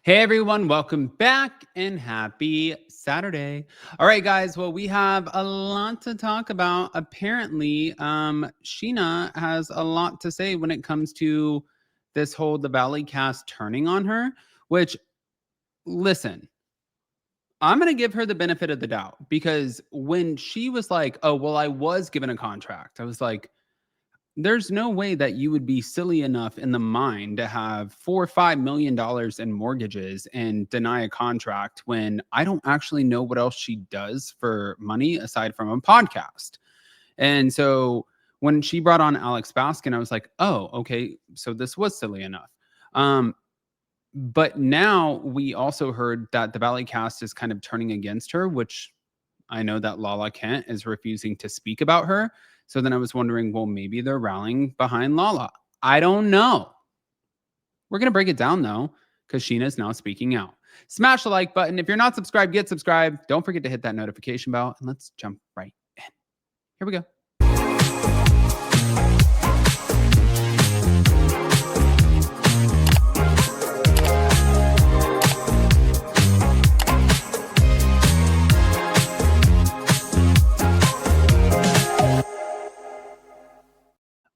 Hey everyone, welcome back and happy Saturday. All right, guys. Well, we have a lot to talk about. Apparently, Sheena has a lot to say when it comes to this whole The Valley cast turning on her, which, listen, I'm going to give her the benefit of the doubt because when she was like, oh, well, I was given a contract, I was like, there's no way that you would be silly enough in the mind to have $4 or $5 million in mortgages and deny a contract when I don't actually know what else she does for money aside from a podcast. And so when she brought on Alex Baskin, I was like, oh, okay, so this was silly enough. But now we also heard that the Valley cast is kind of turning against her, which I know that Lala Kent is refusing to speak about her. So then I was wondering, well, maybe they're rallying behind Lala. I don't know. We're going to break it down though, because Sheena is now speaking out. Smash the like button. If you're not subscribed, get subscribed. Don't forget to hit that notification bell and let's jump right in. Here we go.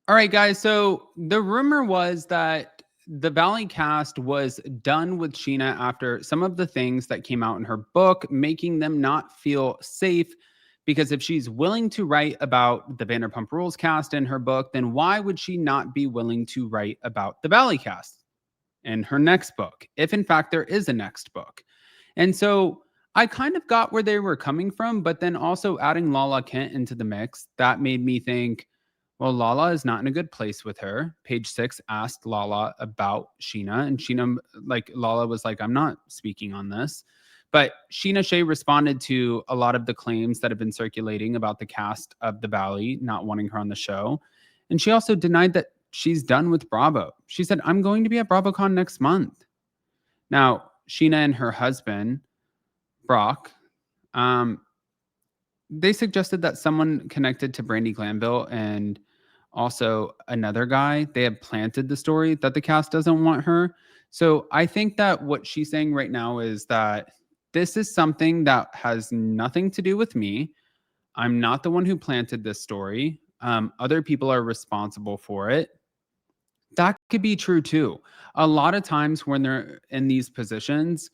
All right, guys. So the rumor was that the Valley cast was done with Sheena after some of the things that came out in her book, making them not feel safe. Because if she's willing to write about the Vanderpump Rules cast in her book, then why would she not be willing to write about the Valley cast in her next book, if in fact there is a next book? And so I kind of got where they were coming from, but then also adding Lala Kent into the mix, that made me think, well, Lala is not in a good place with her. Page 6 asked Lala about Sheena, and Sheena, like, Lala was like, I'm not speaking on this. But Scheana Shay responded to a lot of the claims that have been circulating about the cast of The Valley not wanting her on the show. And she also denied that she's done with Bravo. She said, I'm going to be at BravoCon next month. Now, Sheena and her husband, Brock, they suggested that someone connected to Brandy Glanville and also another guy, they have planted the story that the cast doesn't want her. So I think that what she's saying right now is that this is something that has nothing to do with me. I'm not the one who planted this story. Other people are responsible for it. That could be true too. A lot of times when they're in these positions,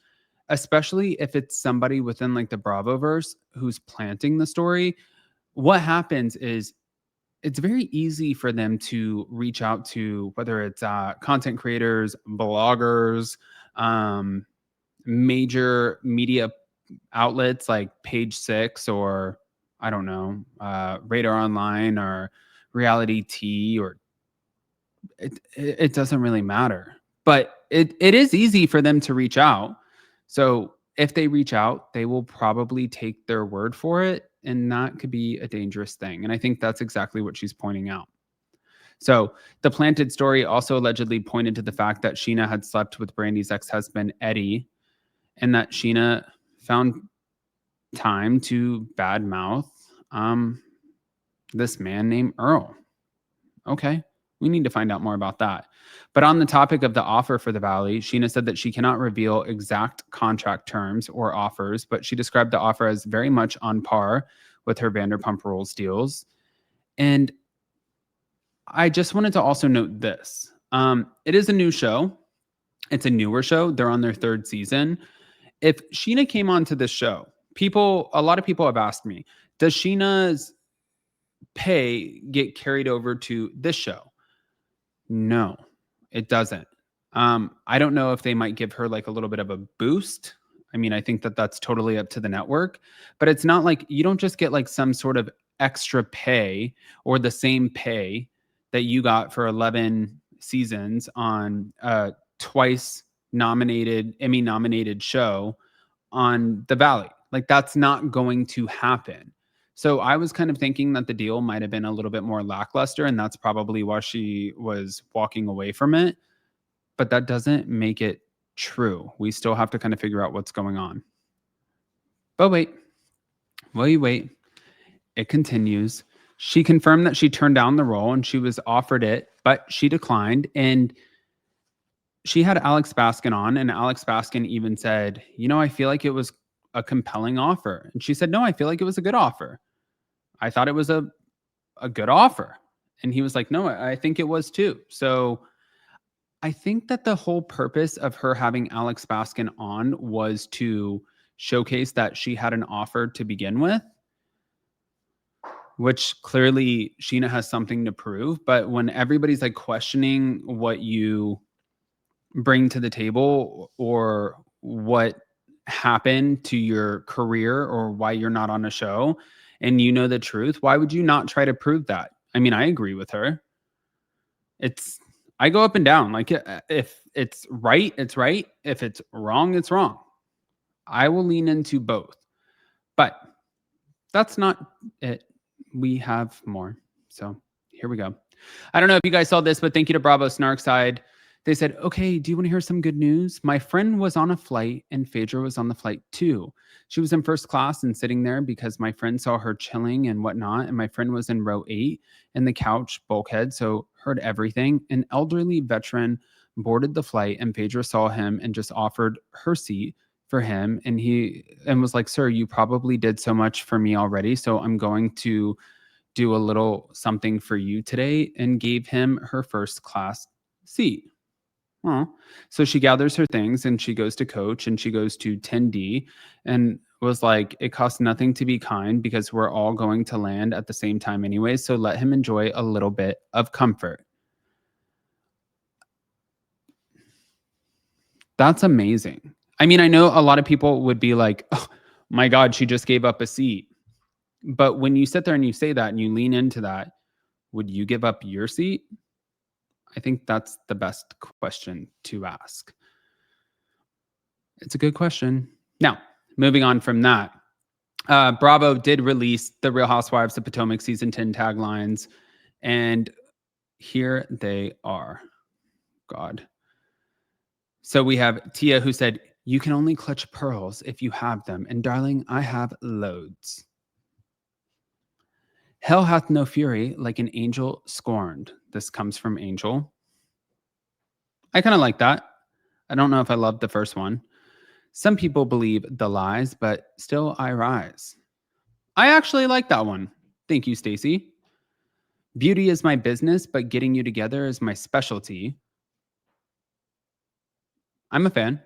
especially if it's somebody within like the Bravoverse who's planting the story, what happens is it's very easy for them to reach out to whether it's content creators, bloggers, major media outlets like Page 6 or I don't know, Radar Online or Reality T or it doesn't really matter. But it is easy for them to reach out. So if they reach out, they will probably take their word for it. And that could be a dangerous thing. And I think that's exactly what she's pointing out. So the planted story also allegedly pointed to the fact that Sheena had slept with Brandy's ex-husband, Eddie, and that Sheena found time to badmouth this man named Earl. Okay. We need to find out more about that. But on the topic of the offer for the Valley, Sheena said that she cannot reveal exact contract terms or offers, but she described the offer as very much on par with her Vanderpump Rules deals. And I just wanted to also note this. It is a new show. It's a newer show. They're on their third season. If Sheena came onto this show, a lot of people have asked me, does Sheena's pay get carried over to this show? No, it doesn't. I don't know if they might give her like a little bit of a boost. I mean, I think that that's totally up to the network, but it's not like you don't just get like some sort of extra pay or the same pay that you got for 11 seasons on a twice nominated, Emmy nominated show on The Valley. Like that's not going to happen. So I was kind of thinking that the deal might have been a little bit more lackluster, and that's probably why she was walking away from it. But that doesn't make it true. We still have to kind of figure out what's going on. But wait. It continues. She confirmed that she turned down the role and she was offered it, but she declined. And she had Alex Baskin on, and Alex Baskin even said, I feel like it was a compelling offer. And she said, no, I feel like it was a good offer. I thought it was a good offer. And he was like, no, I think it was too. So I think that the whole purpose of her having Alex Baskin on was to showcase that she had an offer to begin with, which clearly Sheena has something to prove. But when everybody's like questioning what you bring to the table or what happened to your career or why you're not on a show and the truth, why would you not try to prove that? I mean, I agree with her. I go up and down. Like, if it's right, it's right. If it's wrong, it's wrong. I will lean into both. But that's not it. We have more. So here we go. I don't know if you guys saw this, but thank you to Bravo Snarkside. They said, okay, do you want to hear some good news? My friend was on a flight and Phaedra was on the flight too. She was in first class and sitting there because my friend saw her chilling and whatnot. And my friend was in row 8 in the couch bulkhead, so heard everything. An elderly veteran boarded the flight and Phaedra saw him and just offered her seat for him. And was like, sir, you probably did so much for me already. So I'm going to do a little something for you today, and gave him her first class seat. Oh, so she gathers her things and she goes to coach and she goes to 10D and was like, it costs nothing to be kind because we're all going to land at the same time anyway. So let him enjoy a little bit of comfort. That's amazing. I mean, I know a lot of people would be like, oh my God, she just gave up a seat. But when you sit there and you say that and you lean into that, would you give up your seat? I think that's the best question to ask. It's a good question. Now, moving on from that, Bravo did release the Real Housewives of Potomac season 10 taglines, and here they are. God. So we have Tia, who said, you can only clutch pearls if you have them, and darling, I have loads. Hell hath no fury like an angel scorned. This comes from Angel. I kind of like that. I don't know if I love the first one. Some people believe the lies, but still I rise. I actually like that one. Thank you, Stacy. Beauty is my business, but getting you together is my specialty. I'm a fan.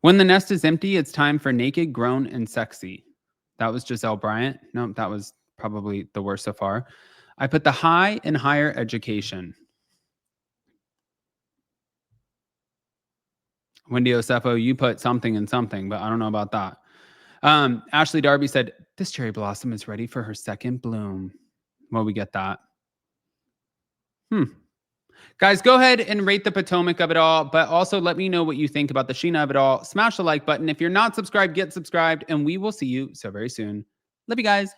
When the nest is empty, it's time for naked, grown, and sexy. That was Giselle Bryant. No, that was probably the worst so far. I put the high in higher education. Wendy Osefo, you put something in something, but I don't know about that. Ashley Darby said, this cherry blossom is ready for her second bloom. Well, we get that. Guys, go ahead and rate the Potomac of it all, but also let me know what you think about the Sheena of it all. Smash the like button. If you're not subscribed, get subscribed, and we will see you so very soon. Love you guys.